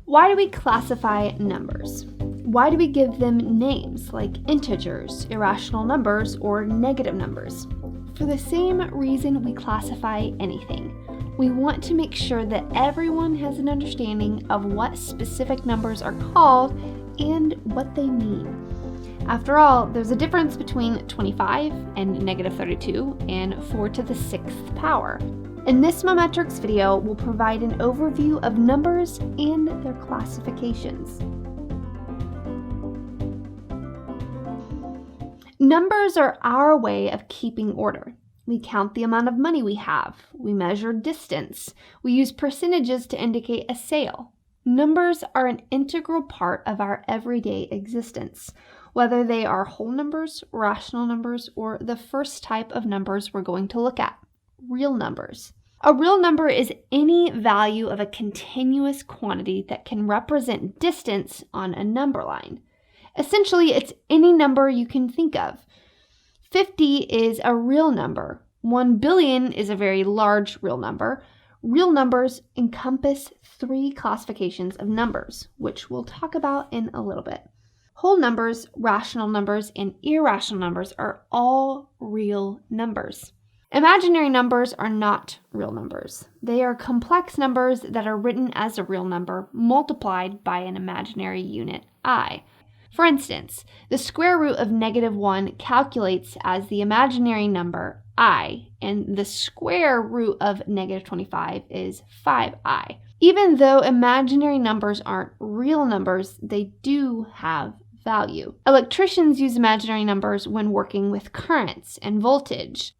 Why do we classify numbers? Why do we give them names like integers, irrational numbers, or negative numbers? For the same reason we classify anything. We want to make sure that everyone has an understanding of what specific numbers are called and what they mean. After all, there's a difference between 25 and negative 32 and 4 to the 6th power. In this Mometrics video, we'll provide an overview of numbers and their classifications. Numbers are our way of keeping order. We count the amount of money we have. We measure distance. We use percentages to indicate a sale. Numbers are an integral part of our everyday existence, whether they are whole numbers, rational numbers, or the first type of numbers we're going to look at, real numbers. A real number is any value of a continuous quantity that can represent distance on a number line. Essentially, it's any number you can think of. 50 is a real number. 1 billion is a very large real number. Real numbers encompass 3 classifications of numbers, which we'll talk about in a little bit. Whole numbers, rational numbers, and irrational numbers are all real numbers. Imaginary numbers are not real numbers. They are complex numbers that are written as a real number multiplied by an imaginary unit, I. For instance, the square root of -1 calculates as the imaginary number I, and the square root of -25 is 5i. Even though imaginary numbers aren't real numbers, they do have value. Electricians use imaginary numbers when working with currents and voltage.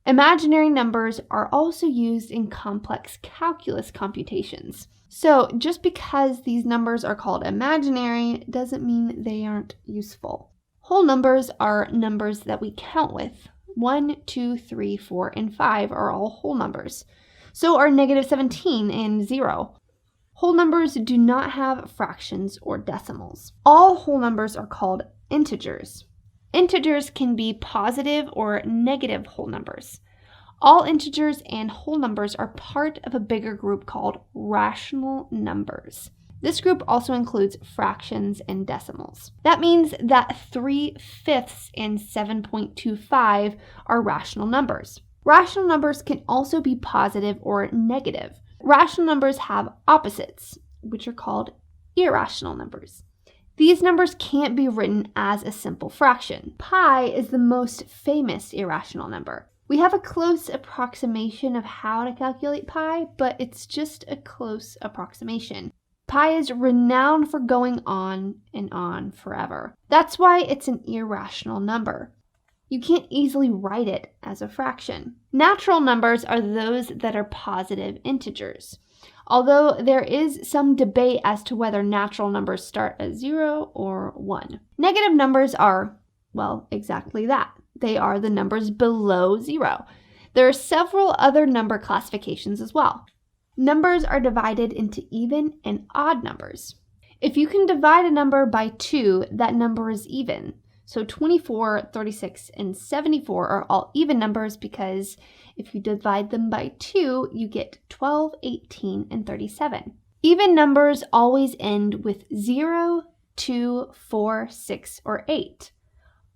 Imaginary numbers are also used in complex calculus computations. So just because these numbers are called imaginary doesn't mean they aren't useful. Whole numbers are numbers that we count with. 1, 2, 3, 4, and 5 are all whole numbers. So are -17 and 0. Whole numbers do not have fractions or decimals. All whole numbers are called integers. Integers can be positive or negative whole numbers. All integers and whole numbers are part of a bigger group called rational numbers. This group also includes fractions and decimals. That means that 3/5 and 7.25 are rational numbers. Rational numbers can also be positive or negative. Rational numbers have opposites, which are called irrational numbers. These numbers can't be written as a simple fraction. Pi is the most famous irrational number. We have a close approximation of how to calculate pi, but it's just a close approximation. Pi is renowned for going on and on forever. That's why it's an irrational number. You can't easily write it as a fraction. Natural numbers are those that are positive integers. Although there is some debate as to whether natural numbers start at 0 or 1. Negative numbers are, well, exactly that. They are the numbers below 0. There are several other number classifications as well. Numbers are divided into even and odd numbers. If you can divide a number by 2, that number is even. So 24, 36, and 74 are all even numbers because if you divide them by 2, you get 12, 18, and 37. Even numbers always end with 0, 2, 4, 6, or 8.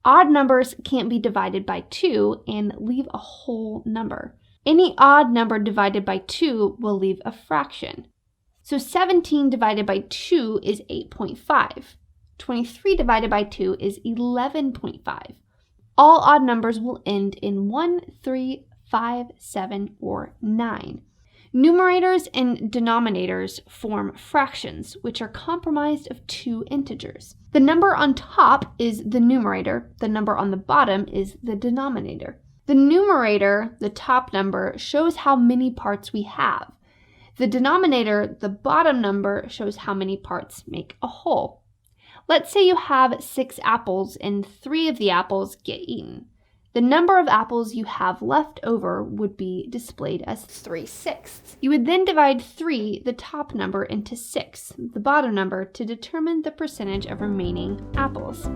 Odd numbers can't be divided by 2 and leave a whole number. Any odd number divided by 2 will leave a fraction. So 17 divided by 2 is 8.5. 23 divided by 2 is 11.5. All odd numbers will end in 1, 3, 5, 7, or 9. Numerators and denominators form fractions, which are comprised of 2 integers. The number on top is the numerator, the number on the bottom is the denominator. The numerator, the top number, shows how many parts we have. The denominator, the bottom number, shows how many parts make a whole. Let's say you have 6 apples and 3 of the apples get eaten. The number of apples you have left over would be displayed as 3/6. You would then divide 3, the top number, into 6, the bottom number, to determine the percentage of remaining apples.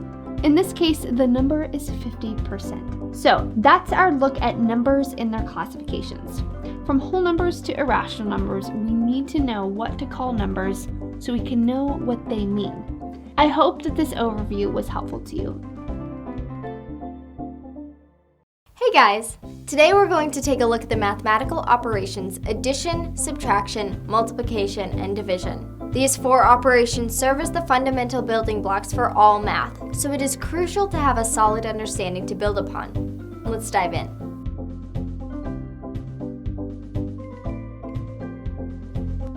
In this case, the number is 50%. So that's our look at numbers and their classifications. From whole numbers to irrational numbers, we need to know what to call numbers so we can know what they mean. I hope that this overview was helpful to you. Hey guys! Today we're going to take a look at the mathematical operations addition, subtraction, multiplication, and division. These 4 operations serve as the fundamental building blocks for all math, so it is crucial to have a solid understanding to build upon. Let's dive in.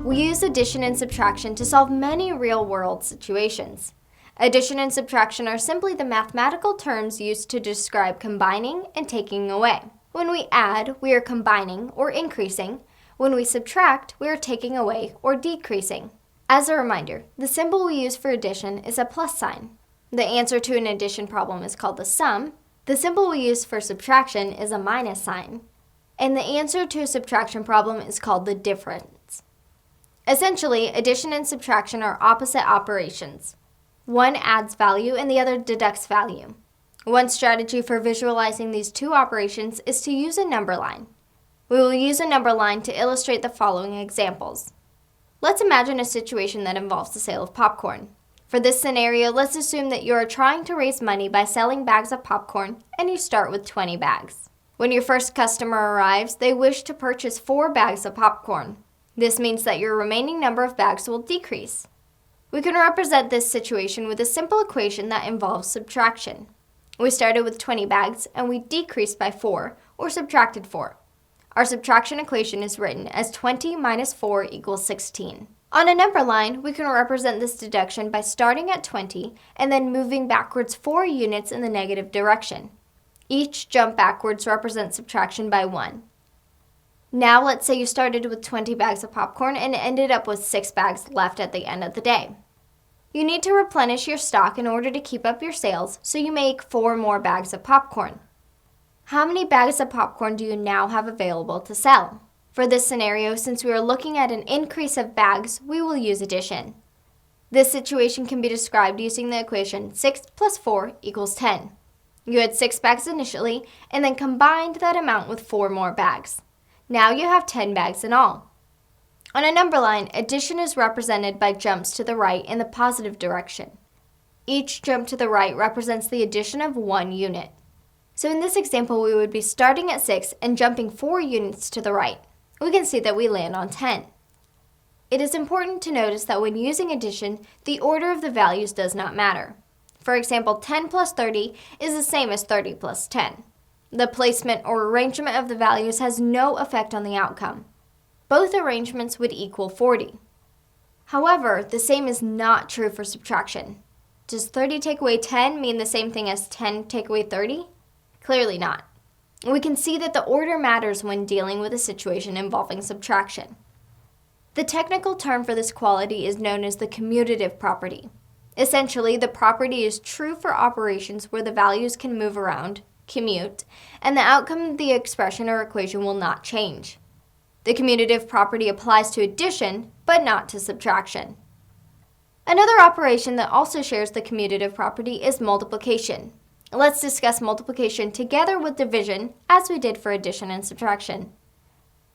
We use addition and subtraction to solve many real-world situations. Addition and subtraction are simply the mathematical terms used to describe combining and taking away. When we add, we are combining or increasing. When we subtract, we are taking away or decreasing. As a reminder, the symbol we use for addition is a plus sign. The answer to an addition problem is called the sum. The symbol we use for subtraction is a minus sign. And the answer to a subtraction problem is called the difference. Essentially, addition and subtraction are opposite operations. One adds value and the other deducts value. One strategy for visualizing these 2 operations is to use a number line. We will use a number line to illustrate the following examples. Let's imagine a situation that involves the sale of popcorn. For this scenario, let's assume that you are trying to raise money by selling bags of popcorn, and you start with 20 bags. When your first customer arrives, they wish to purchase 4 bags of popcorn. This means that your remaining number of bags will decrease. We can represent this situation with a simple equation that involves subtraction. We started with 20 bags, and we decreased by 4, or subtracted 4. Our subtraction equation is written as 20 minus 4 equals 16. On a number line, we can represent this deduction by starting at 20 and then moving backwards 4 units in the negative direction. Each jump backwards represents subtraction by 1. Now let's say you started with 20 bags of popcorn and ended up with 6 bags left at the end of the day. You need to replenish your stock in order to keep up your sales, so you make 4 more bags of popcorn. How many bags of popcorn do you now have available to sell? For this scenario, since we are looking at an increase of bags, we will use addition. This situation can be described using the equation 6 plus 4 equals 10. You had 6 bags initially, and then combined that amount with 4 more bags. Now you have 10 bags in all. On a number line, addition is represented by jumps to the right in the positive direction. Each jump to the right represents the addition of 1 unit. So in this example, we would be starting at 6 and jumping 4 units to the right. We can see that we land on 10. It is important to notice that when using addition, the order of the values does not matter. For example, 10 plus 30 is the same as 30 plus 10. The placement or arrangement of the values has no effect on the outcome. Both arrangements would equal 40. However, the same is not true for subtraction. Does 30 take away 10 mean the same thing as 10 take away 30? Clearly not. We can see that the order matters when dealing with a situation involving subtraction. The technical term for this quality is known as the commutative property. Essentially, the property is true for operations where the values can move around, commute, and the outcome of the expression or equation will not change. The commutative property applies to addition, but not to subtraction. Another operation that also shares the commutative property is multiplication. Let's discuss multiplication together with division, as we did for addition and subtraction.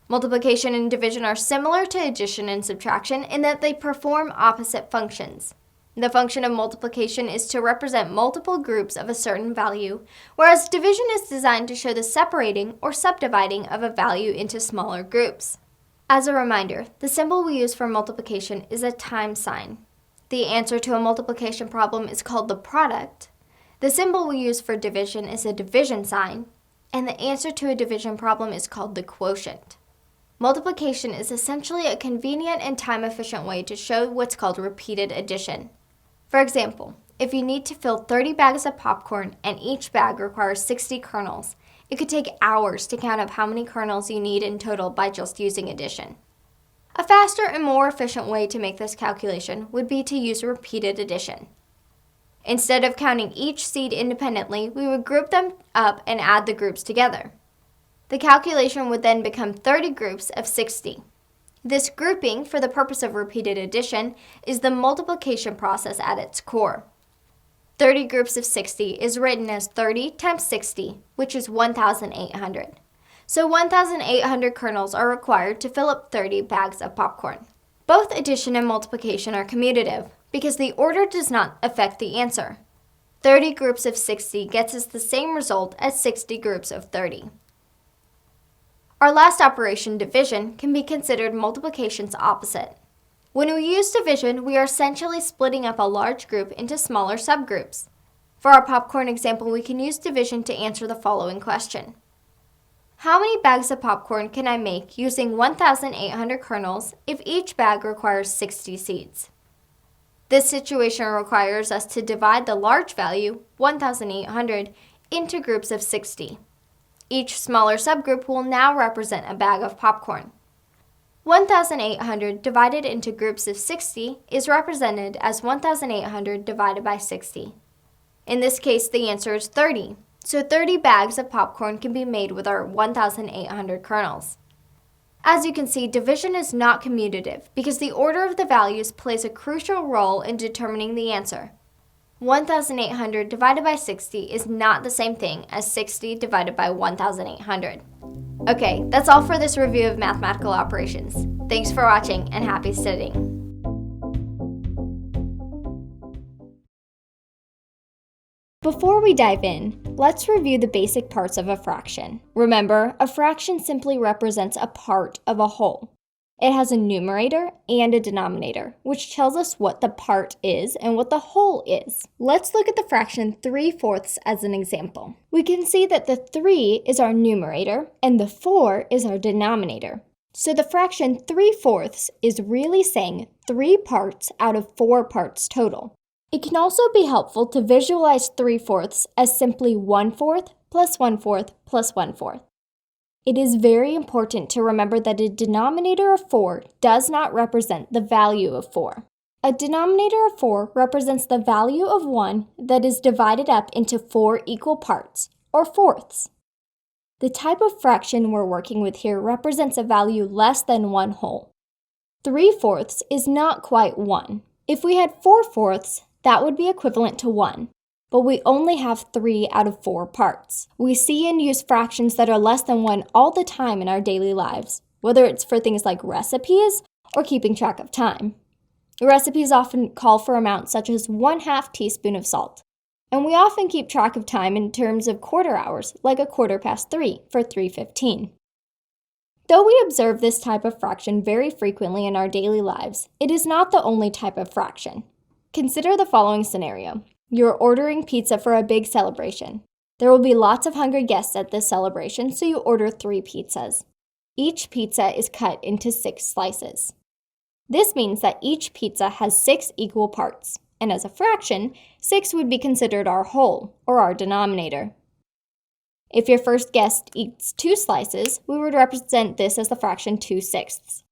Multiplication and division are similar to addition and subtraction in that they perform opposite functions. The function of multiplication is to represent multiple groups of a certain value, whereas division is designed to show the separating or subdividing of a value into smaller groups. As a reminder, the symbol we use for multiplication is a times sign. The answer to a multiplication problem is called the product. The symbol we use for division is a division sign, and the answer to a division problem is called the quotient. Multiplication is essentially a convenient and time-efficient way to show what's called repeated addition. For example, if you need to fill 30 bags of popcorn and each bag requires 60 kernels, it could take hours to count up how many kernels you need in total by just using addition. A faster and more efficient way to make this calculation would be to use repeated addition. Instead of counting each seed independently, we would group them up and add the groups together. The calculation would then become 30 groups of 60. This grouping, for the purpose of repeated addition, is the multiplication process at its core. 30 groups of 60 is written as 30 times 60, which is 1,800. So 1,800 kernels are required to fill up 30 bags of popcorn. Both addition and multiplication are commutative because the order does not affect the answer. 30 groups of 60 gets us the same result as 60 groups of 30. Our last operation, division, can be considered multiplication's opposite. When we use division, we are essentially splitting up a large group into smaller subgroups. For our popcorn example, we can use division to answer the following question. How many bags of popcorn can I make using 1,800 kernels if each bag requires 60 seeds? This situation requires us to divide the large value, 1,800, into groups of 60. Each smaller subgroup will now represent a bag of popcorn. 1,800 divided into groups of 60 is represented as 1,800 divided by 60. In this case, the answer is 30, so 30 bags of popcorn can be made with our 1,800 kernels. As you can see, division is not commutative because the order of the values plays a crucial role in determining the answer. 1,800 divided by 60 is not the same thing as 60 divided by 1,800. Okay, that's all for this review of mathematical operations. Thanks for watching and happy studying. Before we dive in, let's review the basic parts of a fraction. Remember, a fraction simply represents a part of a whole. It has a numerator and a denominator, which tells us what the part is and what the whole is. Let's look at the fraction 3/4 as an example. We can see that the 3 is our numerator and the 4 is our denominator. So the fraction 3/4 is really saying 3 parts out of 4 parts total. It can also be helpful to visualize 3/4 as simply 1/4 plus 1/4 plus 1/4. It is very important to remember that a denominator of 4 does not represent the value of 4. A denominator of 4 represents the value of 1 that is divided up into 4 equal parts, or fourths. The type of fraction we're working with here represents a value less than 1 whole. 3/4 is not quite 1. If we had 4/4, that would be equivalent to 1, but we only have 3 out of 4 parts. We see and use fractions that are less than 1 all the time in our daily lives, whether it's for things like recipes or keeping track of time. Recipes often call for amounts such as 1/2 teaspoon of salt, and we often keep track of time in terms of quarter hours, like 3:15 for 3:15. Though we observe this type of fraction very frequently in our daily lives, it is not the only type of fraction. Consider the following scenario. You're ordering pizza for a big celebration. There will be lots of hungry guests at this celebration, so you order 3 pizzas. Each pizza is cut into 6 slices. This means that each pizza has 6 equal parts, and as a fraction, 6 would be considered our whole, or our denominator. If your first guest eats 2 slices, we would represent this as the fraction 2/6.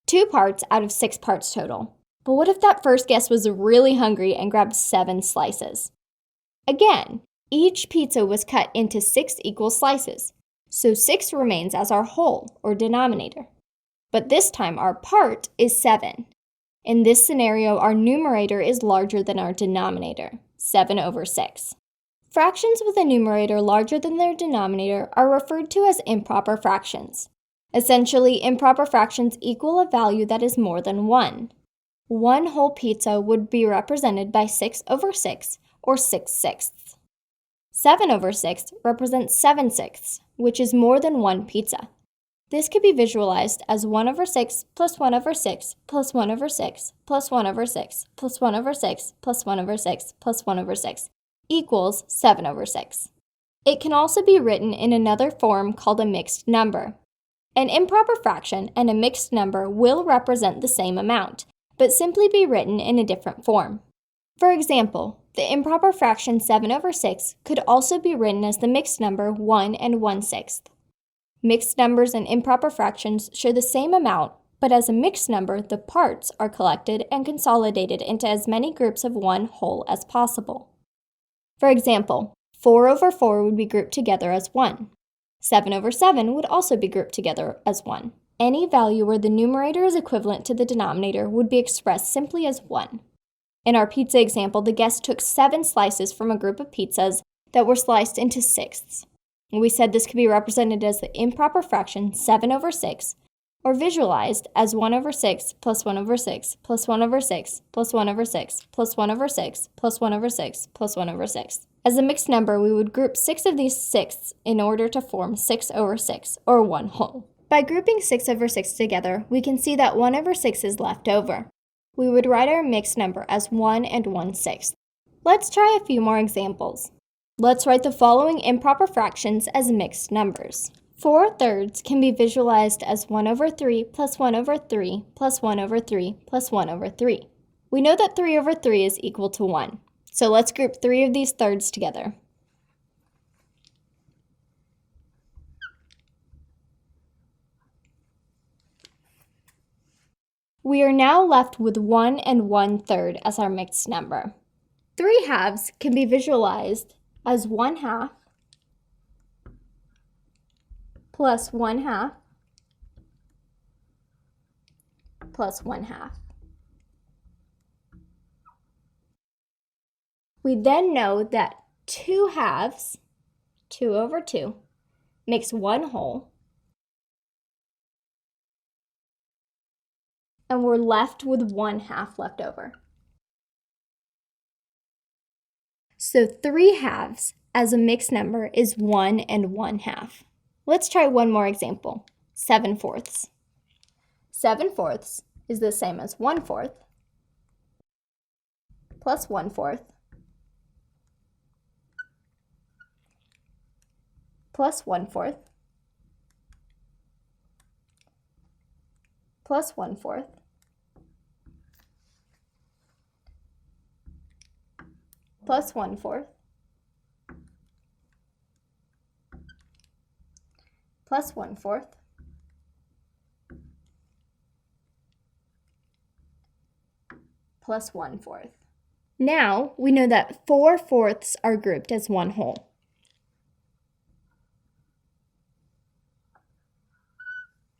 2 parts out of 6 parts total. But what if that first guest was really hungry and grabbed 7 slices? Again, each pizza was cut into 6 equal slices, so 6 remains as our whole, or denominator. But this time our part is 7. In this scenario, our numerator is larger than our denominator, 7/6. Fractions with a numerator larger than their denominator are referred to as improper fractions. Essentially, improper fractions equal a value that is more than 1. 1 whole pizza would be represented by 6/6, or 6/6. 7/6 represents 7/6, which is more than 1 pizza. This could be visualized as 1/6 plus 1/6 plus 1/6 plus 1/6 plus 1/6 plus 1/6 plus 1/6 equals 7/6. It can also be written in another form called a mixed number. An improper fraction and a mixed number will represent the same amount, but simply be written in a different form. For example, the improper fraction 7/6 could also be written as the mixed number 1 1/6. Mixed numbers and improper fractions share the same amount, but as a mixed number, the parts are collected and consolidated into as many groups of 1 whole as possible. For example, 4/4 would be grouped together as 1. 7/7 would also be grouped together as 1. Any value where the numerator is equivalent to the denominator would be expressed simply as 1. In our pizza example, the guest took 7 slices from a group of pizzas that were sliced into 6ths. We said this could be represented as the improper fraction 7/6, or visualized as 1 over 6 plus 1 over 6 plus 1 over 6 plus 1 over 6 plus 1 over 6 plus 1 over 6 plus 1 over 6. As a mixed number, we would group 6 of these sixths in order to form 6 over 6, or 1 whole. By grouping 6 over 6 together, we can see that 1 over 6 is left over. We would write our mixed number as 1 and 1/6. Let's try a few more examples. Let's write the following improper fractions as mixed numbers. 4/3 can be visualized as 1 over 3 plus 1 over 3 plus 1 over 3 plus 1 over 3. We know that 3 over 3 is equal to 1, so let's group 3 of these thirds together. We are now left with 1 and 1/3 as our mixed number. 3 halves can be visualized as 1/2 plus 1/2 plus 1/2. We then know that 2 halves, 2 over 2, makes 1 whole, and we're left with 1/2 left over. So 3 halves as a mixed number is 1 and 1/2. Let's try one more example, 7/4. 7/4 is the same as 1/4 plus 1/4 plus 1/4 plus 1/4 plus 1/4 plus 1/4 plus 1/4. Now we know that 4/4 are grouped as 1 whole.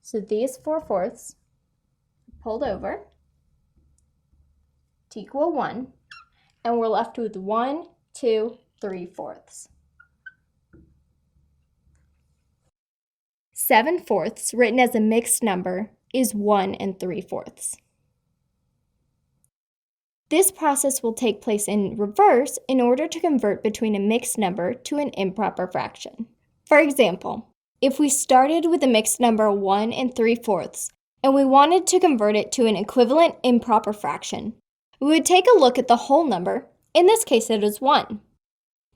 So these 4/4 pulled over to equal 1, and we're left with 1, 2, 3/4. 7/4 written as a mixed number is 1 and 3/4. This process will take place in reverse in order to convert between a mixed number to an improper fraction. For example, if we started with a mixed number 1 and 3/4 and we wanted to convert it to an equivalent improper fraction, we would take a look at the whole number. In this case, it is 1.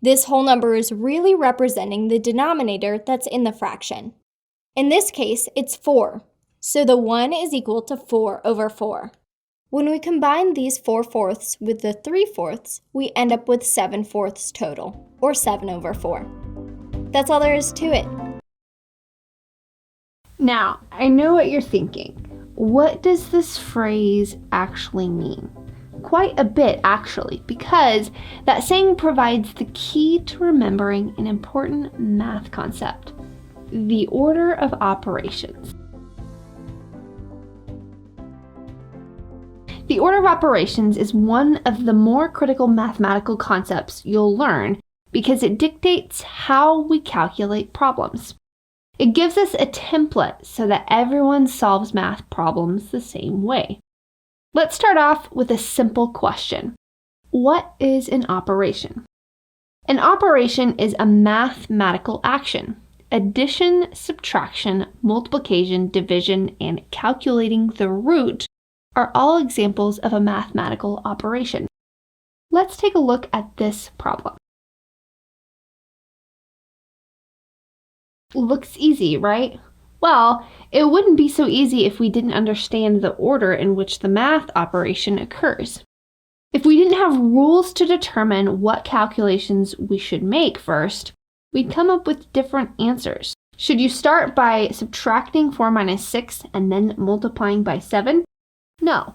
This whole number is really representing the denominator that's in the fraction. In this case, it's 4, so the 1 is equal to 4 over 4. When we combine these 4/4 with the 3/4, we end up with 7/4 total, or 7 over 4. That's all there is to it. Now, I know what you're thinking. What does this phrase actually mean? Quite a bit, actually, because that saying provides the key to remembering an important math concept: the order of operations. The order of operations is one of the more critical mathematical concepts you'll learn because it dictates how we calculate problems. It gives us a template so that everyone solves math problems the same way. Let's start off with a simple question. What is an operation? An operation is a mathematical action. Addition, subtraction, multiplication, division, and calculating the root are all examples of a mathematical operation. Let's take a look at this problem. Looks easy, right? Well, it wouldn't be so easy if we didn't understand the order in which the math operation occurs. If we didn't have rules to determine what calculations we should make first, we'd come up with different answers. Should you start by subtracting 4 minus 6 and then multiplying by 7? No.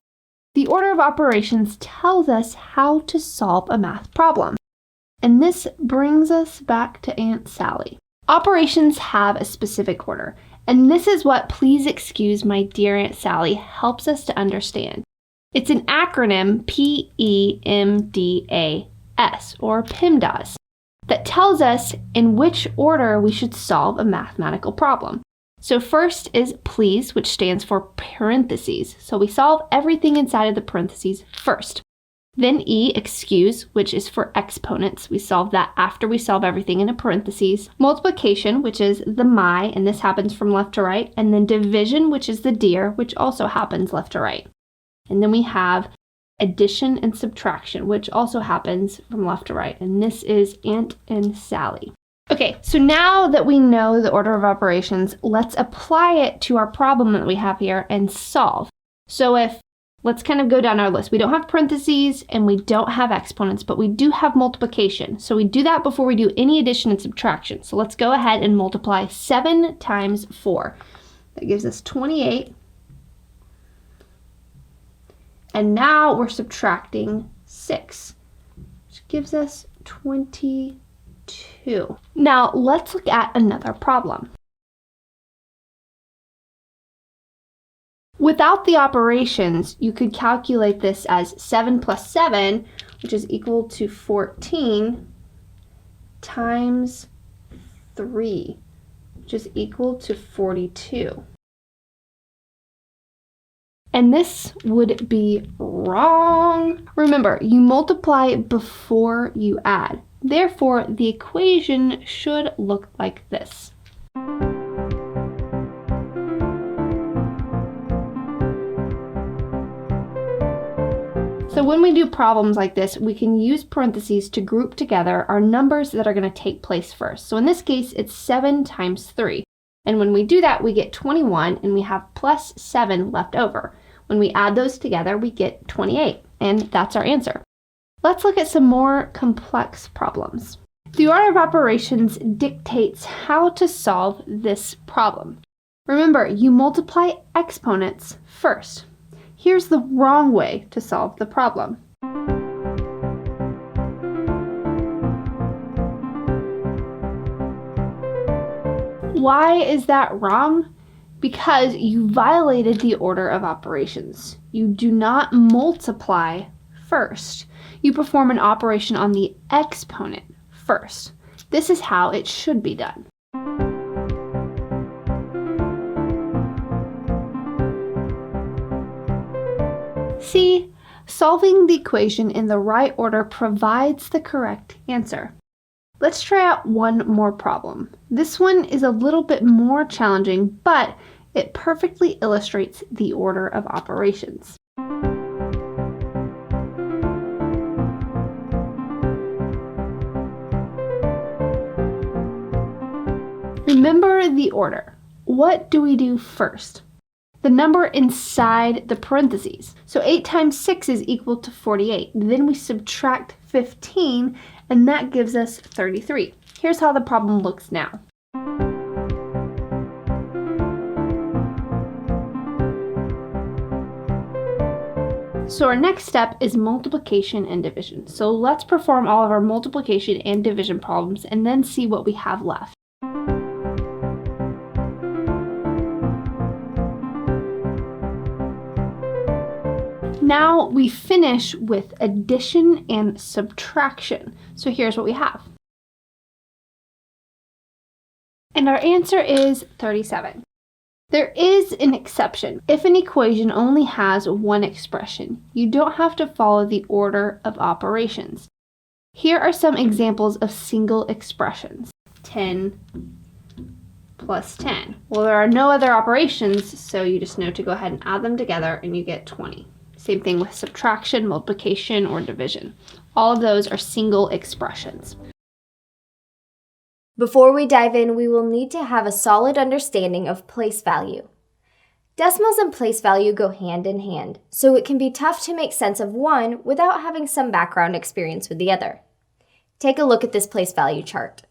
The order of operations tells us how to solve a math problem. And this brings us back to Aunt Sally. Operations have a specific order, and this is what Please Excuse My Dear Aunt Sally helps us to understand. It's an acronym PEMDAS, or PEMDAS, that tells us in which order we should solve a mathematical problem. So first is please, which stands for parentheses. So we solve everything inside of the parentheses first. Then E, excuse, which is for exponents. We solve that after we solve everything in a parentheses. Multiplication, which is the my, and this happens from left to right. And then division, which is the dear, which also happens left to right. And then we have addition and subtraction, which also happens from left to right. And this is Aunt and Sally. Okay, so now that we know the order of operations, let's apply it to our problem that we have here and solve. So let's kind of go down our list. We don't have parentheses and we don't have exponents, but we do have multiplication. So we do that before we do any addition and subtraction. So let's go ahead and multiply 7 times 4. That gives us 28. And now we're subtracting 6, which gives us 22. Now let's look at another problem. Without the operations, you could calculate this as 7 plus 7, which is equal to 14, times 3, which is equal to 42. And this would be wrong. Remember, you multiply before you add. Therefore, the equation should look like this. So when we do problems like this, we can use parentheses to group together our numbers that are going to take place first. So in this case, it's 7 times 3. And when we do that, we get 21, and we have plus 7 left over. When we add those together, we get 28, and that's our answer. Let's look at some more complex problems. The order of operations dictates how to solve this problem. Remember, you multiply exponents first. Here's the wrong way to solve the problem. Why is that wrong? Because you violated the order of operations. You do not multiply first. You perform an operation on the exponent first. This is how it should be done. See, solving the equation in the right order provides the correct answer. Let's try out one more problem. This one is a little bit more challenging, but it perfectly illustrates the order of operations. Remember the order. What do we do first? The number inside the parentheses. So 8 times 6 is equal to 48. Then we subtract 15, and that gives us 33. Here's how the problem looks now. So our next step is multiplication and division. So let's perform all of our multiplication and division problems and then see what we have left. Now we finish with addition and subtraction. So here's what we have. And our answer is 37. There is an exception. If an equation only has one expression, you don't have to follow the order of operations. Here are some examples of single expressions. 10 plus 10. Well, there are no other operations, so you just know to go ahead and add them together and you get 20. Same thing with subtraction, multiplication, or division. All of those are single expressions. Before we dive in, we will need to have a solid understanding of place value. Decimals and place value go hand in hand, so it can be tough to make sense of one without having some background experience with the other. Take a look at this place value chart.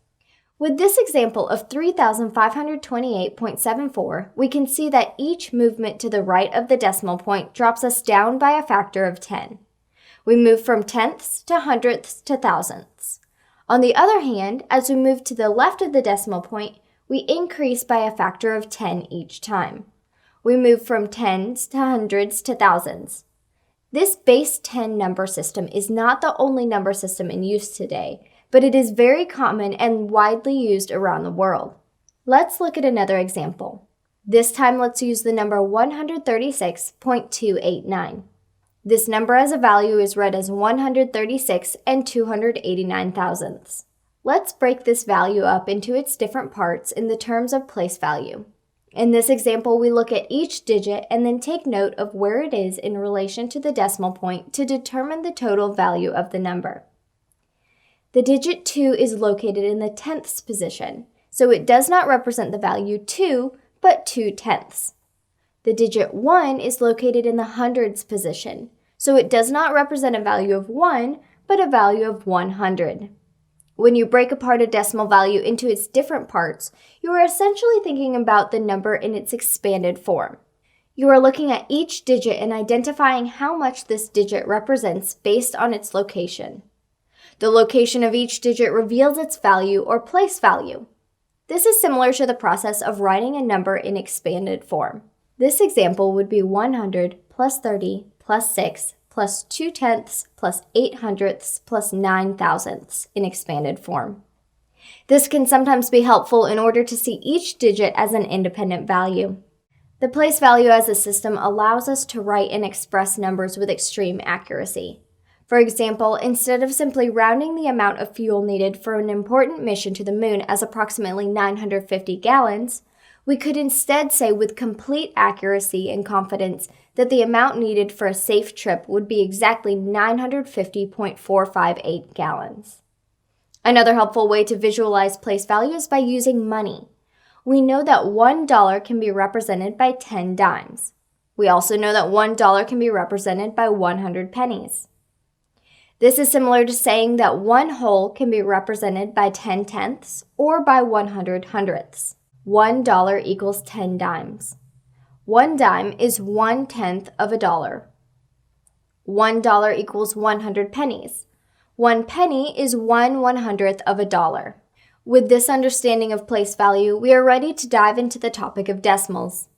With this example of 3,528.74, we can see that each movement to the right of the decimal point drops us down by a factor of 10. We move from tenths to hundredths to thousandths. On the other hand, as we move to the left of the decimal point, we increase by a factor of 10 each time. We move from tens to hundreds to thousands. This base 10 number system is not the only number system in use today, but it is very common and widely used around the world. Let's look at another example. This time, let's use the number 136.289. This number as a value is read as 136 and 289 thousandths. Let's break this value up into its different parts in the terms of place value. In this example, we look at each digit and then take note of where it is in relation to the decimal point to determine the total value of the number. The digit 2 is located in the tenths position, so it does not represent the value 2, but 2/10. The digit 1 is located in the hundreds position, so it does not represent a value of 1, but a value of 100. When you break apart a decimal value into its different parts, you are essentially thinking about the number in its expanded form. You are looking at each digit and identifying how much this digit represents based on its location. The location of each digit reveals its value or place value. This is similar to the process of writing a number in expanded form. This example would be 100 plus 30 plus 6 plus 2/10 plus 8/100 plus 9 thousandths in expanded form. This can sometimes be helpful in order to see each digit as an independent value. The place value as a system allows us to write and express numbers with extreme accuracy. For example, instead of simply rounding the amount of fuel needed for an important mission to the moon as approximately 950 gallons, we could instead say with complete accuracy and confidence that the amount needed for a safe trip would be exactly 950.458 gallons. Another helpful way to visualize place value is by using money. We know that $1 can be represented by 10 dimes. We also know that $1 can be represented by 100 pennies. This is similar to saying that 1 whole can be represented by 10 tenths or by 100 hundredths. $1 equals 10 dimes. 1 dime is 1/10 of a dollar. $1 equals 100 pennies. 1 penny is 1/100th of a dollar. With this understanding of place value, we are ready to dive into the topic of decimals.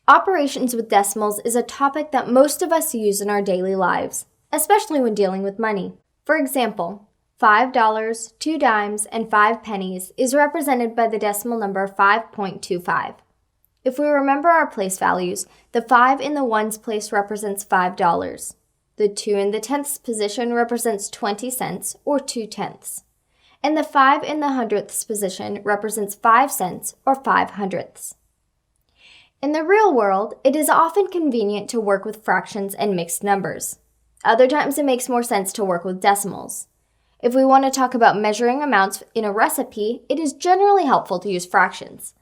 Operations with decimals is a topic that most of us use in our daily lives, especially when dealing with money. For example, $5, 2 dimes, and 5 pennies is represented by the decimal number 5.25. If we remember our place values, the 5 in the ones place represents $5. The 2 in the tenths position represents 20 cents or 2/10. And the 5 in the hundredths position represents 5 cents or 5 hundredths. In the real world, it is often convenient to work with fractions and mixed numbers. Other times it makes more sense to work with decimals. If we want to talk about measuring amounts in a recipe, it is generally helpful to use fractions.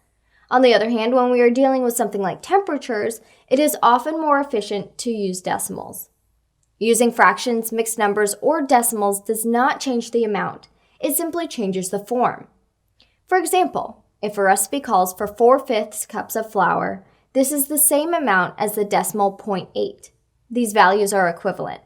On the other hand, when we are dealing with something like temperatures, it is often more efficient to use decimals. Using fractions, mixed numbers, or decimals does not change the amount. It simply changes the form. For example, if a recipe calls for 4/5 cups of flour, this is the same amount as the decimal 0.8. These values are equivalent.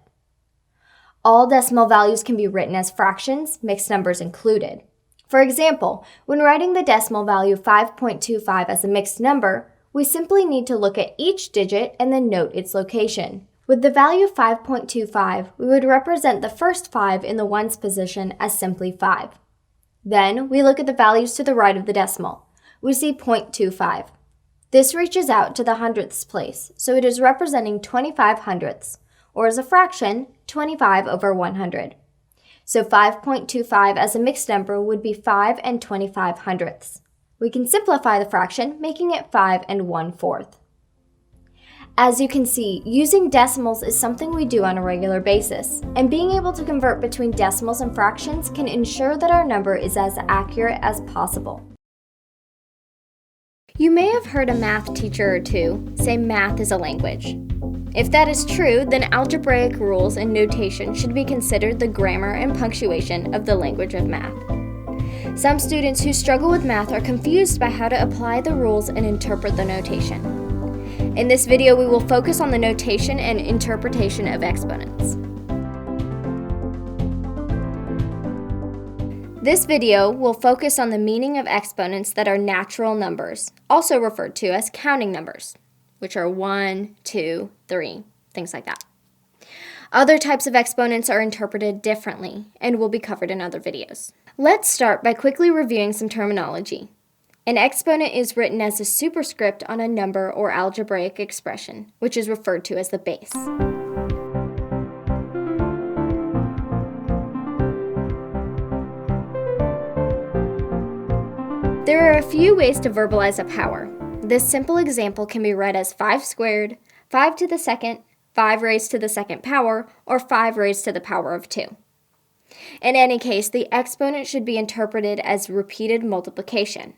All decimal values can be written as fractions, mixed numbers included. For example, when writing the decimal value 5.25 as a mixed number, we simply need to look at each digit and then note its location. With the value 5.25, we would represent the first 5 in the ones position as simply 5. Then, we look at the values to the right of the decimal. We see 0.25. This reaches out to the hundredths place, so it is representing 25 hundredths, or as a fraction, 25 over 100. So 5.25 as a mixed number would be 5 and 25 hundredths. We can simplify the fraction, making it 5 and 1/4. As you can see, using decimals is something we do on a regular basis, and being able to convert between decimals and fractions can ensure that our number is as accurate as possible. You may have heard a math teacher or two say math is a language. If that is true, then algebraic rules and notation should be considered the grammar and punctuation of the language of math. Some students who struggle with math are confused by how to apply the rules and interpret the notation. In this video, we will focus on the notation and interpretation of exponents. This video will focus on the meaning of exponents that are natural numbers, also referred to as counting numbers, which are 1, 2, 3, things like that. Other types of exponents are interpreted differently and will be covered in other videos. Let's start by quickly reviewing some terminology. An exponent is written as a superscript on a number or algebraic expression, which is referred to as the base. There are a few ways to verbalize a power. This simple example can be read as 5 squared, 5 to the second, 5 raised to the second power, or 5 raised to the power of 2. In any case, the exponent should be interpreted as repeated multiplication.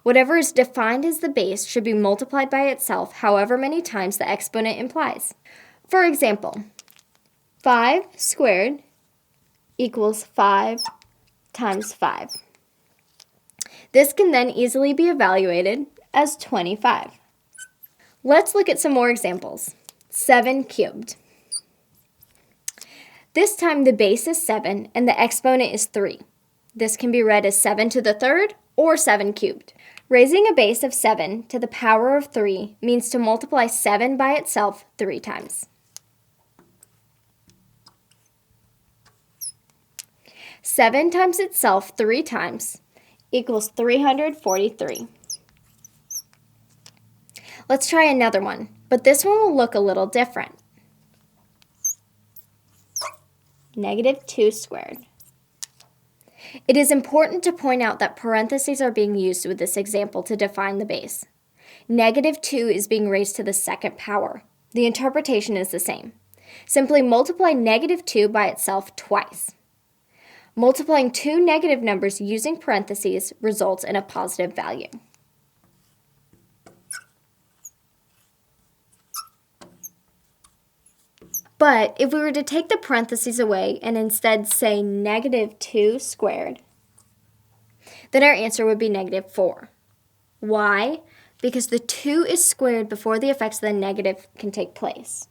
Whatever is defined as the base should be multiplied by itself however many times the exponent implies. For example, 5 squared equals 5 times 5. This can then easily be evaluated as 25. Let's look at some more examples. 7 cubed. This time the base is 7 and the exponent is 3. This can be read as 7 to the third or 7 cubed. Raising a base of 7 to the power of 3 means to multiply 7 by itself 3 times. 7 times itself 3 times equals 343. Let's try another one, but this one will look a little different. -2 squared. It is important to point out that parentheses are being used with this example to define the base. -2 is being raised to the second power. The interpretation is the same. Simply multiply -2 by itself twice. Multiplying two negative numbers using parentheses results in a positive value. But if we were to take the parentheses away and instead say -2 squared, then our answer would be -4. Why? Because the 2 is squared before the effects of the negative can take place.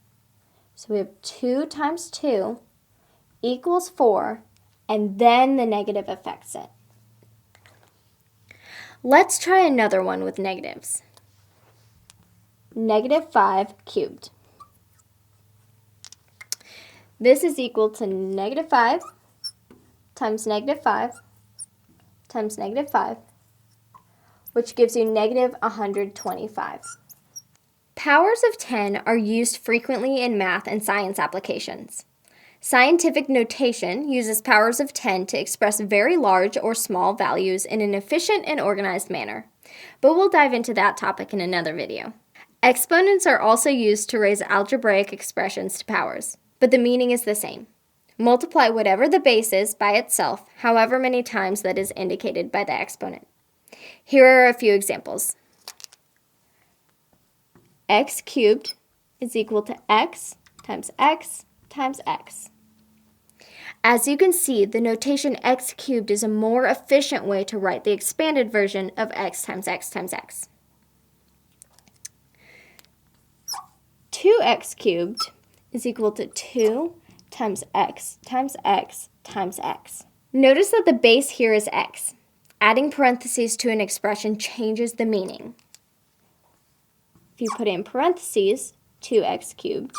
So we have 2 times 2 equals 4, and then the negative affects it. Let's try another one with negatives. -5 cubed. This is equal to -5 times -5 times -5, which gives you -125. Powers of 10 are used frequently in math and science applications. Scientific notation uses powers of 10 to express very large or small values in an efficient and organized manner, but we'll dive into that topic in another video. Exponents are also used to raise algebraic expressions to powers, but the meaning is the same. Multiply whatever the base is by itself, however many times that is indicated by the exponent. Here are a few examples. X cubed is equal to x times x times x. As you can see, the notation x cubed is a more efficient way to write the expanded version of x times x times x. 2x cubed is equal to 2 times x times x times x. Notice that the base here is x. Adding parentheses to an expression changes the meaning. If you put in parentheses, 2x cubed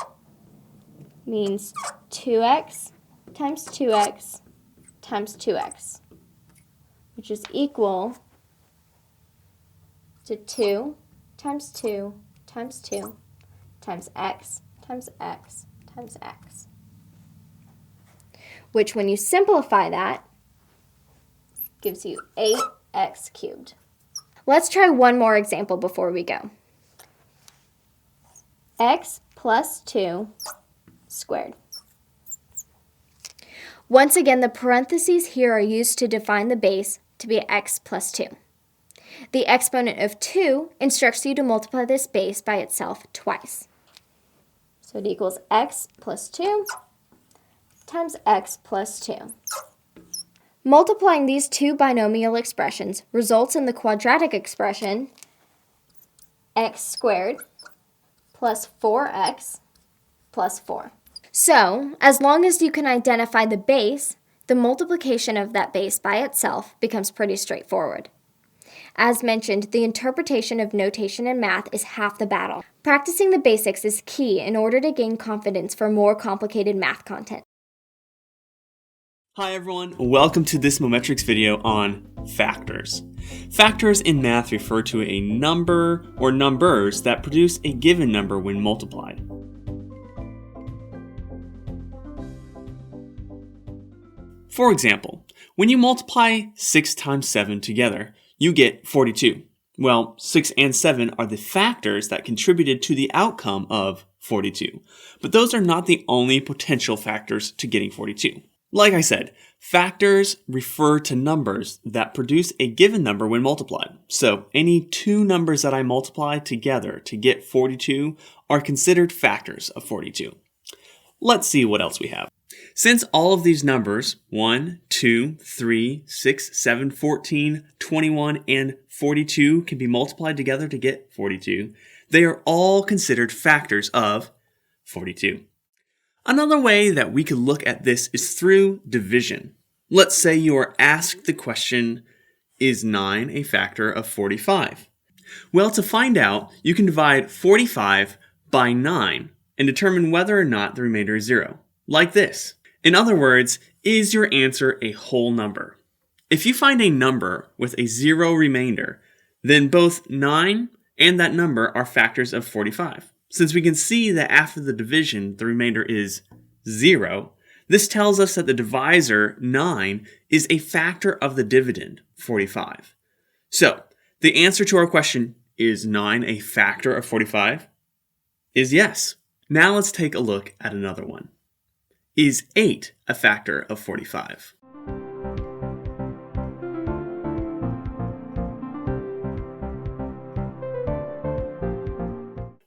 means 2x times 2x times 2x, which is equal to 2 times 2 times 2 times x times x times x, which when you simplify that, gives you 8x cubed. Let's try one more example before we go. X plus 2 squared. Once again, the parentheses here are used to define the base to be x plus 2. The exponent of 2 instructs you to multiply this base by itself twice. So it equals x plus 2 times x plus 2. Multiplying these two binomial expressions results in the quadratic expression x squared plus 4x plus 4. So, as long as you can identify the base, the multiplication of that base by itself becomes pretty straightforward. As mentioned, the interpretation of notation in math is half the battle. Practicing the basics is key in order to gain confidence for more complicated math content. Hi everyone, welcome to this Mometrics video on factors. Factors in math refer to a number or numbers that produce a given number when multiplied. For example, when you multiply 6 times 7 together, you get 42. Well, 6 and 7 are the factors that contributed to the outcome of 42. But those are not the only potential factors to getting 42. Like I said, factors refer to numbers that produce a given number when multiplied. So any two numbers that I multiply together to get 42 are considered factors of 42. Let's see what else we have. Since all of these numbers, 1, 2, 3, 6, 7, 14, 21, and 42 can be multiplied together to get 42, they are all considered factors of 42. Another way that we could look at this is through division. Let's say you are asked the question, is 9 a factor of 45? Well, to find out, you can divide 45 by 9 and determine whether or not the remainder is 0, like this. In other words, is your answer a whole number? If you find a number with a 0 remainder, then both 9 and that number are factors of 45. Since we can see that after the division, the remainder is 0, this tells us that the divisor, 9, is a factor of the dividend, 45. So, the answer to our question, is 9 a factor of 45? Is yes. Now let's take a look at another one. Is 8 a factor of 45?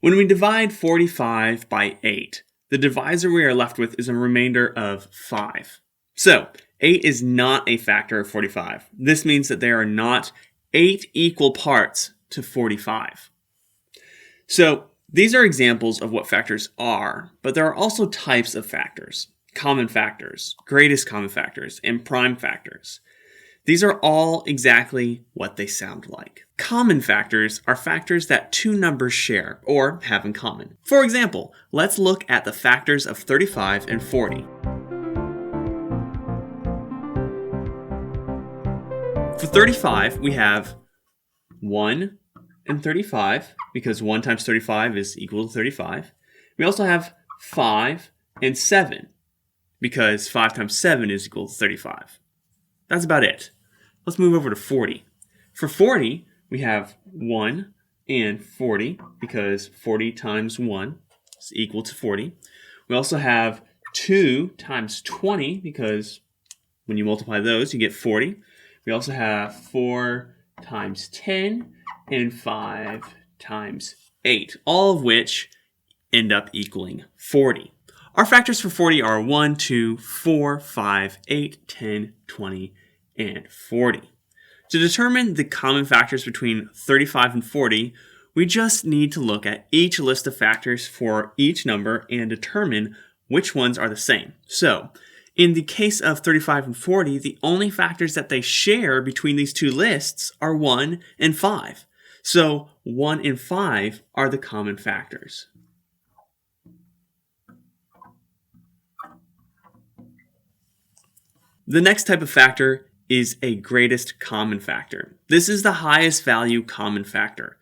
When we divide 45 by 8, the divisor we are left with is a remainder of 5. So, 8 is not a factor of 45. This means that there are not 8 equal parts to 45. So, these are examples of what factors are, but there are also types of factors. Common factors, greatest common factors, and prime factors. These are all exactly what they sound like. Common factors are factors that two numbers share or have in common. For example, let's look at the factors of 35 and 40. For 35, we have 1 and 35, because 1 times 35 is equal to 35. We also have 5 and 7, because 5 times 7 is equal to 35. That's about it. Let's move over to 40. For 40, we have 1 and 40, because 40 times 1 is equal to 40. We also have 2 times 20, because when you multiply those, you get 40. We also have 4 times 10 and 5 times 8, all of which end up equaling 40. Our factors for 40 are 1, 2, 4, 5, 8, 10, 20, and 40. To determine the common factors between 35 and 40, we just need to look at each list of factors for each number and determine which ones are the same. So, in the case of 35 and 40, the only factors that they share between these two lists are 1 and 5. So, 1 and 5 are the common factors. The next type of factor is a greatest common factor. This is the highest value common factor.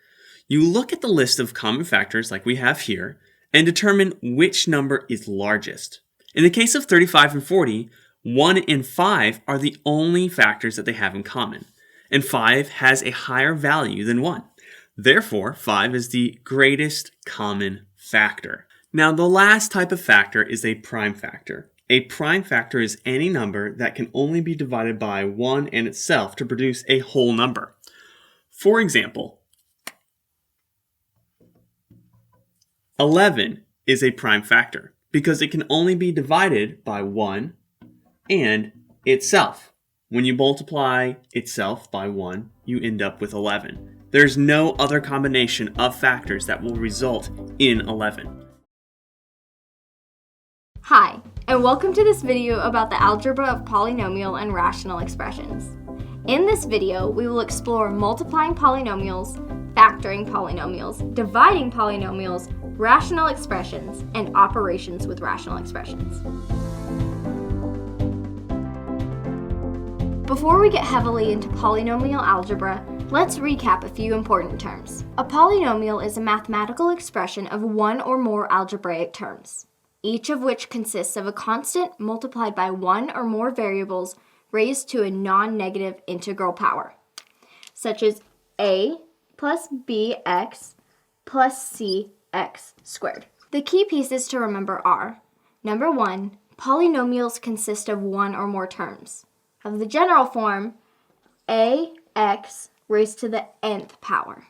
You look at the list of common factors like we have here and determine which number is largest. In the case of 35 and 40, 1 and 5 are the only factors that they have in common, and 5 has a higher value than 1. Therefore, 5 is the greatest common factor. Now, the last type of factor is a prime factor. A prime factor is any number that can only be divided by 1 and itself to produce a whole number. For example, 11 is a prime factor because it can only be divided by 1 and itself. When you multiply itself by 1, you end up with 11. There's no other combination of factors that will result in 11. Hi, and welcome to this video about the algebra of polynomial and rational expressions. In this video, we will explore multiplying polynomials, factoring polynomials, dividing polynomials, rational expressions, and operations with rational expressions. Before we get heavily into polynomial algebra, let's recap a few important terms. A polynomial is a mathematical expression of one or more algebraic terms, each of which consists of a constant multiplied by one or more variables raised to a non-negative integral power, such as a plus bx plus cx squared. The key pieces to remember are, number 1, polynomials consist of one or more terms, of the general form ax raised to the nth power,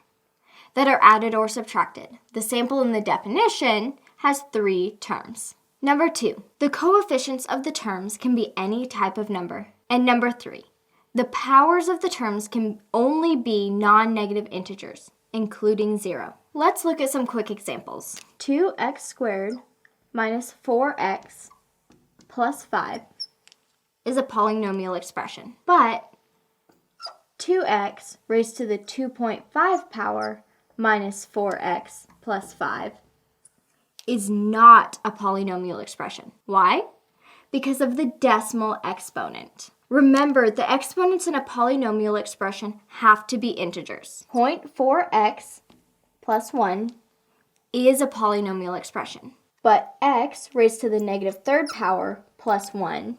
that are added or subtracted. The sample in the definition has 3 terms. Number 2, the coefficients of the terms can be any type of number. And number 3, the powers of the terms can only be non-negative integers, including 0. Let's look at some quick examples. 2x squared minus 4x plus 5 is a polynomial expression, but 2x raised to the 2.5 power minus 4x plus 5 is not a polynomial expression. Why? Because of the decimal exponent. Remember, the exponents in a polynomial expression have to be integers. 0.4x plus 1 is a polynomial expression, but x raised to the negative third power plus 1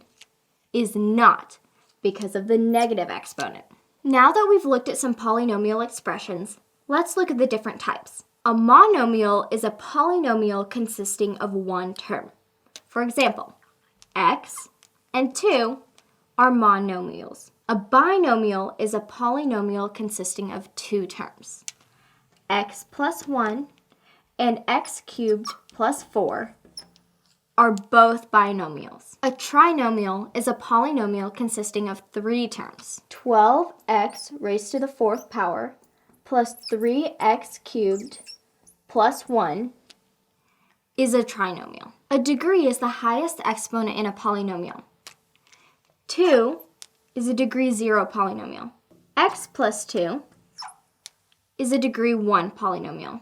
is not, because of the negative exponent. Now that we've looked at some polynomial expressions, let's look at the different types. A monomial is a polynomial consisting of one term. For example, x and 2 are monomials. A binomial is a polynomial consisting of 2 terms. X plus 1 and x cubed plus 4 are both binomials. A trinomial is a polynomial consisting of 3 terms. 12x raised to the 4th power plus 3x cubed plus 1 is a trinomial. A degree is the highest exponent in a polynomial. 2 is a degree 0 polynomial. X plus 2 is a degree 1 polynomial.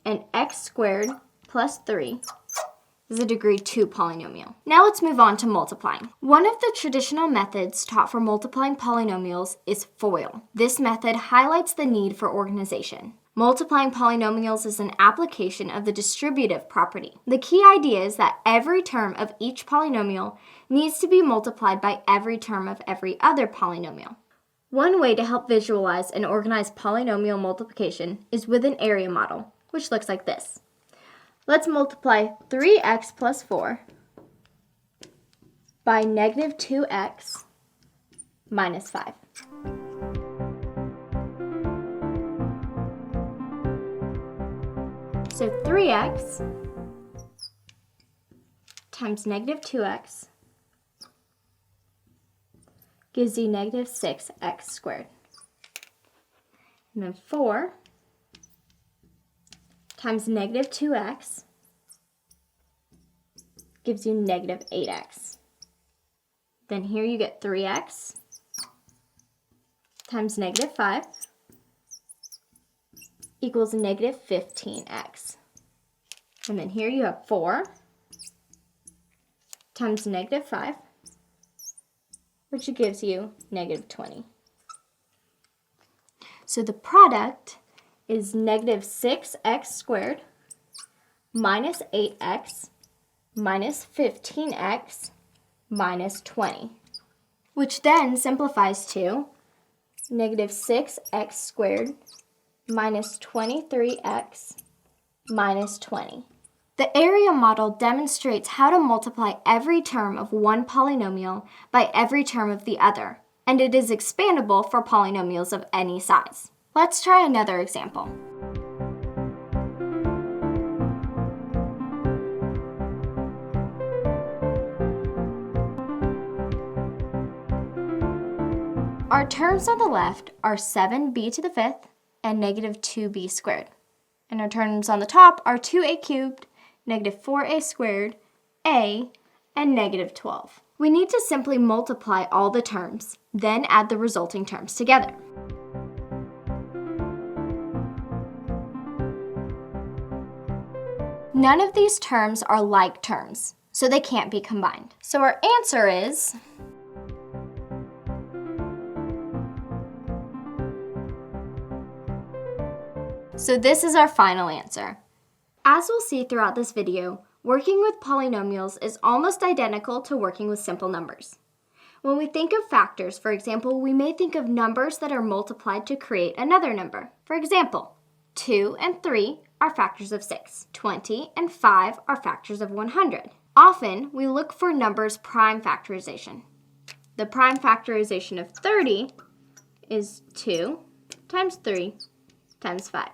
And x squared plus 3 is a degree 2 polynomial. Now let's move on to multiplying. One of the traditional methods taught for multiplying polynomials is FOIL. This method highlights the need for organization. Multiplying polynomials is an application of the distributive property. The key idea is that every term of each polynomial needs to be multiplied by every term of every other polynomial. One way to help visualize and organize polynomial multiplication is with an area model, which looks like this. Let's multiply 3x plus 4 by negative 2x minus 5. So 3x times negative 2x gives you negative 6x squared. And then 4 times negative 2x gives you negative 8x. Then here you get 3x times negative 5 equals negative 15x. And then here you have 4 times negative 5, which gives you negative 20. So the product is negative 6x squared minus 8x minus 15x minus 20, which then simplifies to negative 6x squared minus 23x minus 20. The area model demonstrates how to multiply every term of one polynomial by every term of the other, and it is expandable for polynomials of any size. Let's try another example. Our terms on the left are 7b to the 5th and negative 2b squared. And our terms on the top are 2a cubed, negative 4a squared, a, and negative 12. We need to simply multiply all the terms, then add the resulting terms together. None of these terms are like terms, so they can't be combined. So our answer is So this is our final answer. As we'll see throughout this video, working with polynomials is almost identical to working with simple numbers. When we think of factors, for example, we may think of numbers that are multiplied to create another number. For example, 2 and 3 are factors of 6. 20 and 5 are factors of 100. Often, we look for numbers' prime factorization. The prime factorization of 30 is 2 times 3 times 5.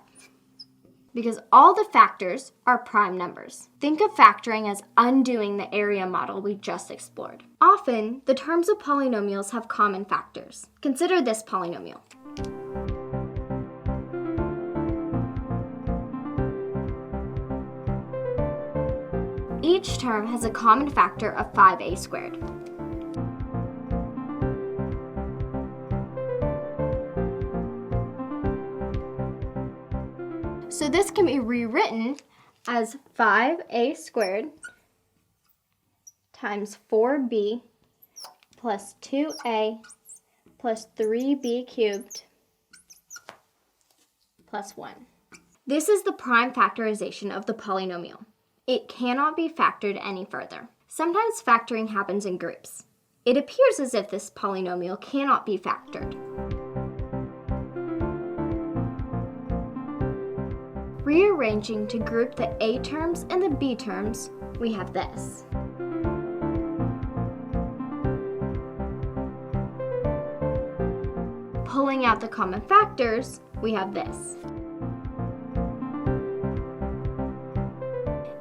Because all the factors are prime numbers. Think of factoring as undoing the area model we just explored. Often, the terms of polynomials have common factors. Consider this polynomial. Each term has a common factor of 5a squared. So this can be rewritten as 5a squared times 4b plus 2a plus 3b cubed plus 1. This is the prime factorization of the polynomial. It cannot be factored any further. Sometimes factoring happens in groups. It appears as if this polynomial cannot be factored. Rearranging to group the a terms and the b terms, we have this. Pulling out the common factors, we have this.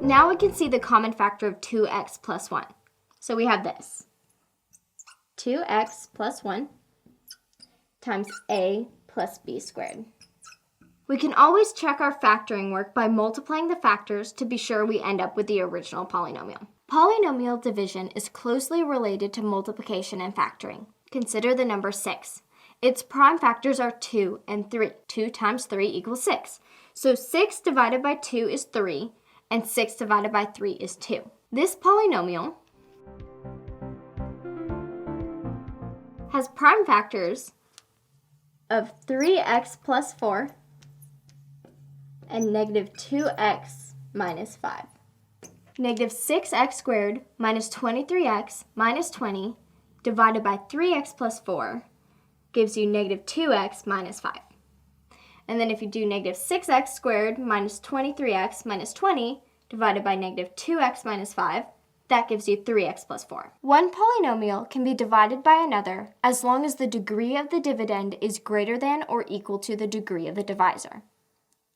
Now we can see the common factor of 2x plus 1. So we have this. 2x plus 1 times a plus b squared. We can always check our factoring work by multiplying the factors to be sure we end up with the original polynomial. Polynomial division is closely related to multiplication and factoring. Consider the number 6. Its prime factors are 2 and 3. 2 times 3 equals 6. So 6 divided by 2 is 3, and 6 divided by 3 is 2. This polynomial has prime factors of 3x plus 4 and negative 2x minus 5. Negative 6x squared minus 23x minus 20 divided by 3x plus 4 gives you negative 2x minus 5. And then if you do negative 6x squared minus 23x minus 20 divided by negative 2x minus 5, that gives you 3x plus 4. One polynomial can be divided by another as long as the degree of the dividend is greater than or equal to the degree of the divisor.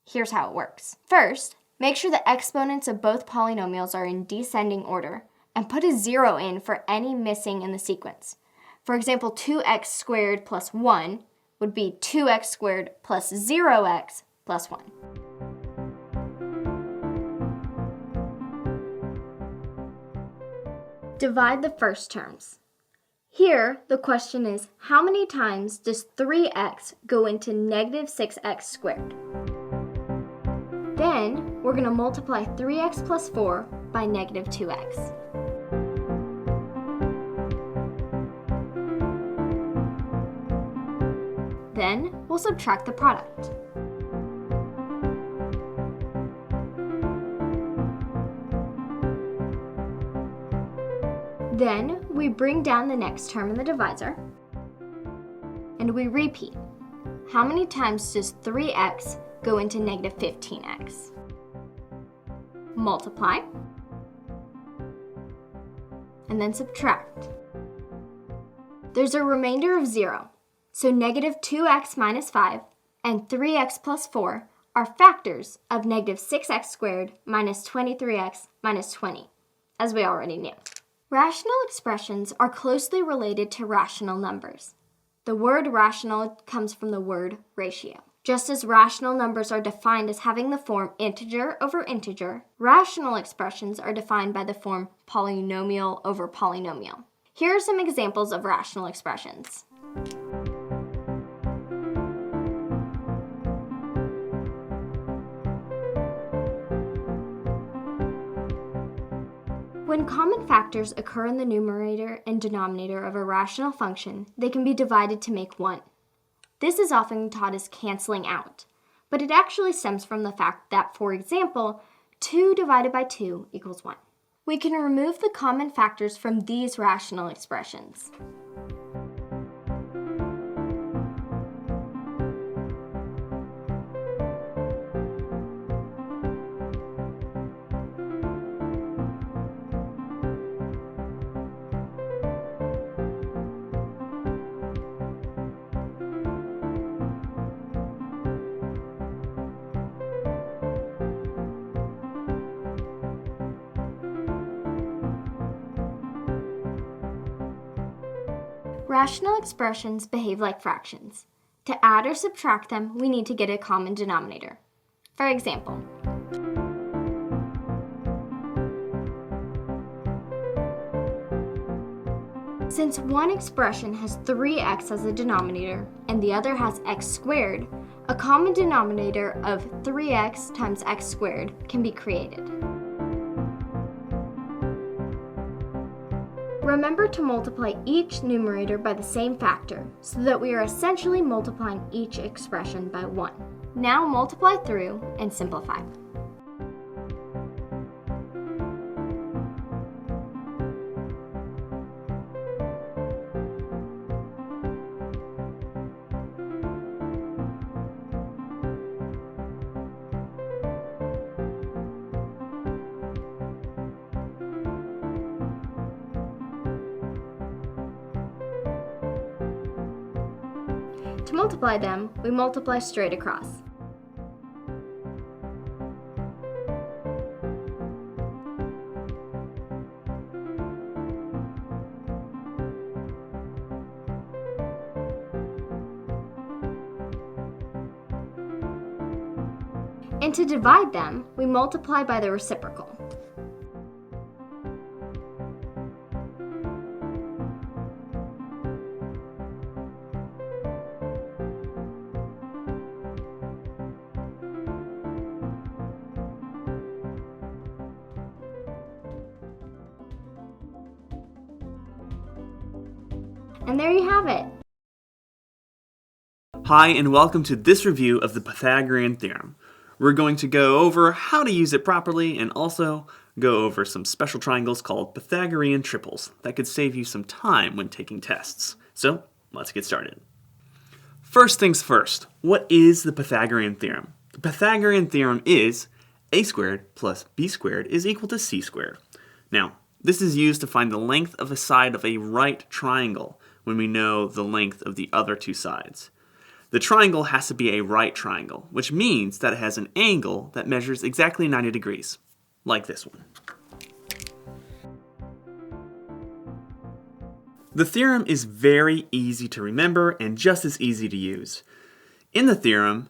Here's how it works. First, make sure the exponents of both polynomials are in descending order and put a 0 in for any missing in the sequence. For example, 2x squared plus 1 would be 2x squared plus 0x plus 1. Divide the first terms. Here, the question is, how many times does 3x go into negative 6x squared? Then, we're going to multiply 3x plus 4 by negative 2x. Then, we'll subtract the product. Then, we bring down the next term in the divisor, and we repeat. How many times does 3x go into negative 15x? Multiply, and then subtract. There's a remainder of 0, so negative 2x minus 5 and 3x plus 4 are factors of negative 6x squared minus 23x minus 20, as we already knew. Rational expressions are closely related to rational numbers. The word rational comes from the word ratio. Just as rational numbers are defined as having the form integer over integer, rational expressions are defined by the form polynomial over polynomial. Here are some examples of rational expressions. When common factors occur in the numerator and denominator of a rational function, they can be divided to make 1. This is often taught as canceling out, but it actually stems from the fact that, for example, 2 divided by 2 equals 1. We can remove the common factors from these rational expressions. Rational expressions behave like fractions. To add or subtract them, we need to get a common denominator. For example, since one expression has 3x as a denominator and the other has x squared, a common denominator of 3x times x squared can be created. Remember to multiply each numerator by the same factor so that we are essentially multiplying each expression by 1. Now multiply through and simplify. To multiply them, we multiply straight across. And to divide them, we multiply by the reciprocal. And there you have it. Hi, and welcome to this review of the Pythagorean Theorem. We're going to go over how to use it properly and also go over some special triangles called Pythagorean triples that could save you some time when taking tests. So, let's get started. First things first, what is the Pythagorean Theorem? The Pythagorean Theorem is a squared plus b squared is equal to c squared. Now, this is used to find the length of a side of a right triangle when we know the length of the other two sides. The triangle has to be a right triangle, which means that it has an angle that measures exactly 90 degrees, like this one. The theorem is very easy to remember and just as easy to use. In the theorem,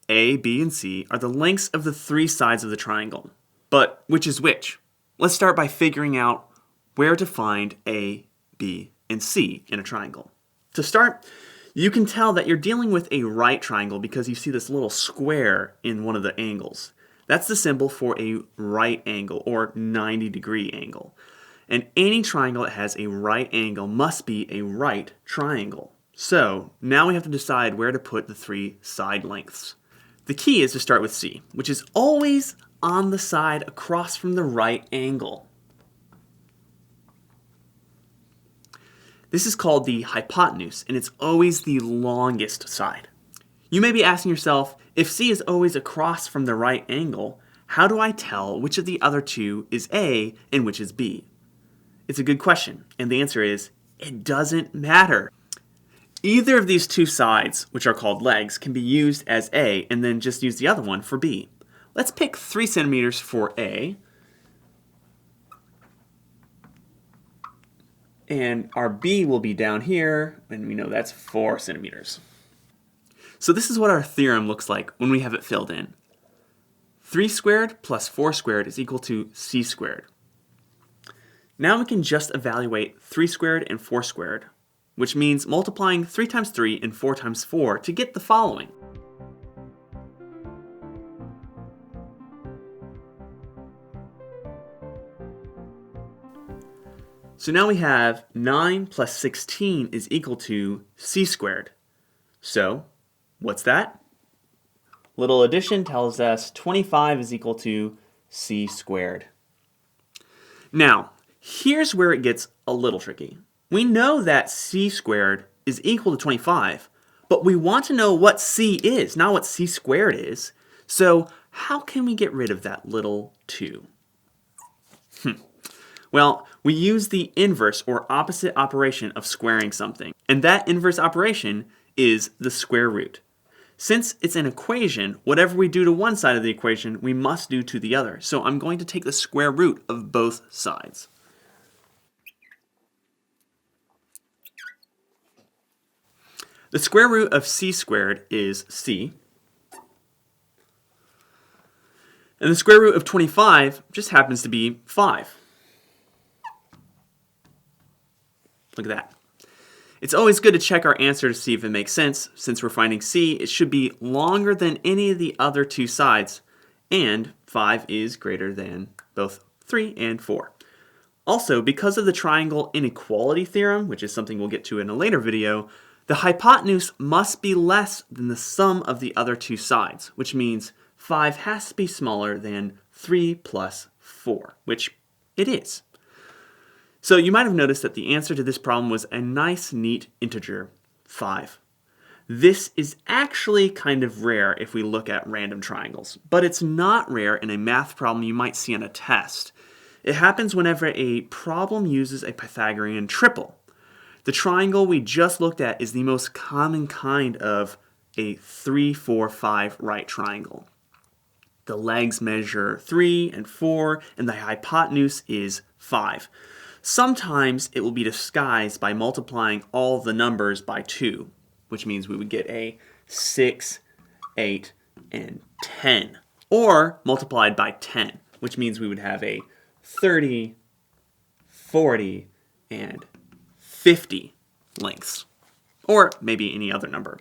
A, B, and C are the lengths of the three sides of the triangle. But which is which? Let's start by figuring out where to find A, B, and C in a triangle. To start, you can tell that you're dealing with a right triangle because you see this little square in one of the angles. That's the symbol for a right angle or 90-degree angle. And any triangle that has a right angle must be a right triangle. So now we have to decide where to put the three side lengths. The key is to start with C, which is always on the side across from the right angle. This is called the hypotenuse, and it's always the longest side. You may be asking yourself, if C is always across from the right angle, how do I tell which of the other two is A and which is B? It's a good question, and the answer is, it doesn't matter. Either of these two sides, which are called legs, can be used as A and then just use the other one for B. Let's pick 3 centimeters for A. And our B will be down here, and we know that's 4 centimeters. So this is what our theorem looks like when we have it filled in. 3 squared plus 4 squared is equal to c squared. Now we can just evaluate 3 squared and 4 squared, which means multiplying 3 times 3 and 4 times 4 to get the following. So now we have 9 plus 16 is equal to c squared. So, what's that? Little addition tells us 25 is equal to c squared. Now, here's where it gets a little tricky. We know that c squared is equal to 25, but we want to know what c is, not what c squared is. So how can we get rid of that little 2? Well, we use the inverse or opposite operation of squaring something. And that inverse operation is the square root. Since it's an equation, whatever we do to one side of the equation, we must do to the other. So I'm going to take the square root of both sides. The square root of c squared is c. And the square root of 25 just happens to be 5. Look at that. It's always good to check our answer to see if it makes sense. Since we're finding c, it should be longer than any of the other two sides. And 5 is greater than both 3 and 4. Also, because of the triangle inequality theorem, which is something we'll get to in a later video, the hypotenuse must be less than the sum of the other two sides, which means 5 has to be smaller than 3 plus 4, which it is. So you might have noticed that the answer to this problem was a nice, neat integer, 5. This is actually kind of rare if we look at random triangles, but it's not rare in a math problem you might see on a test. It happens whenever a problem uses a Pythagorean triple. The triangle we just looked at is the most common kind of a 3, 4, 5 right triangle. The legs measure 3 and 4, and the hypotenuse is 5. Sometimes it will be disguised by multiplying all the numbers by 2, which means we would get a 6, 8, and 10. Or multiplied by 10, which means we would have a 30, 40, and 50 lengths. Or maybe any other number.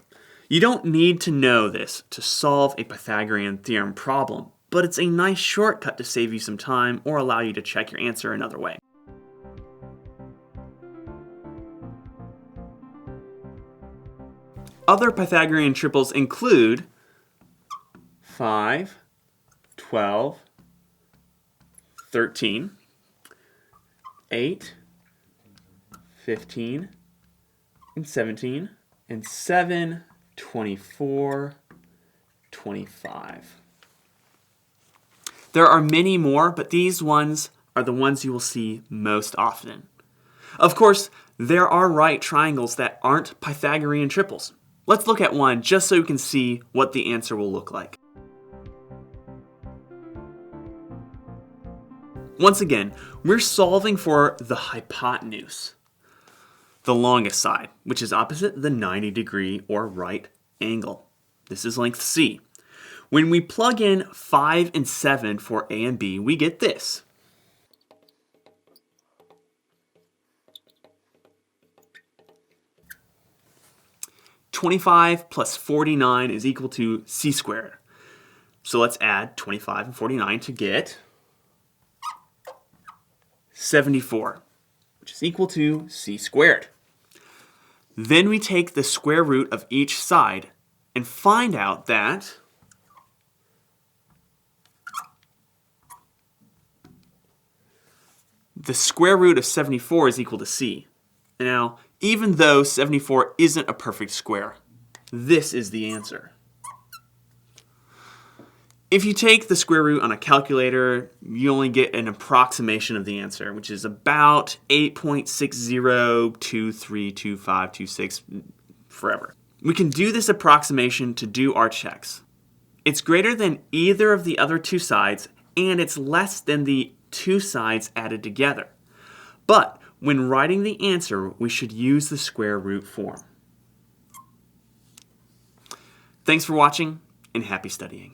You don't need to know this to solve a Pythagorean theorem problem, but it's a nice shortcut to save you some time or allow you to check your answer another way. Other Pythagorean triples include 5, 12, 13, 8, 15, and 17, and 7, 24, 25. There are many more, but these ones are the ones you will see most often. Of course, there are right triangles that aren't Pythagorean triples. Let's look at one just so you can see what the answer will look like. Once again, we're solving for the hypotenuse, the longest side, which is opposite the 90-degree or right angle. This is length C. When we plug in 5 and 7 for A and B, we get this. (25 plus 49 is equal to c squared. So let's add 25 and 49 to get 74, which is equal to c squared. Then we take the square root of each side and find out that the square root of 74 is equal to c. Now, even though 74 isn't a perfect square, this is the answer. If you take the square root on a calculator, you only get an approximation of the answer, which is about 8.60232526 forever. We can do this approximation to do our checks. It's greater than either of the other two sides, and it's less than the two sides added together. But when writing the answer, we should use the square root form. Thanks for watching, and happy studying.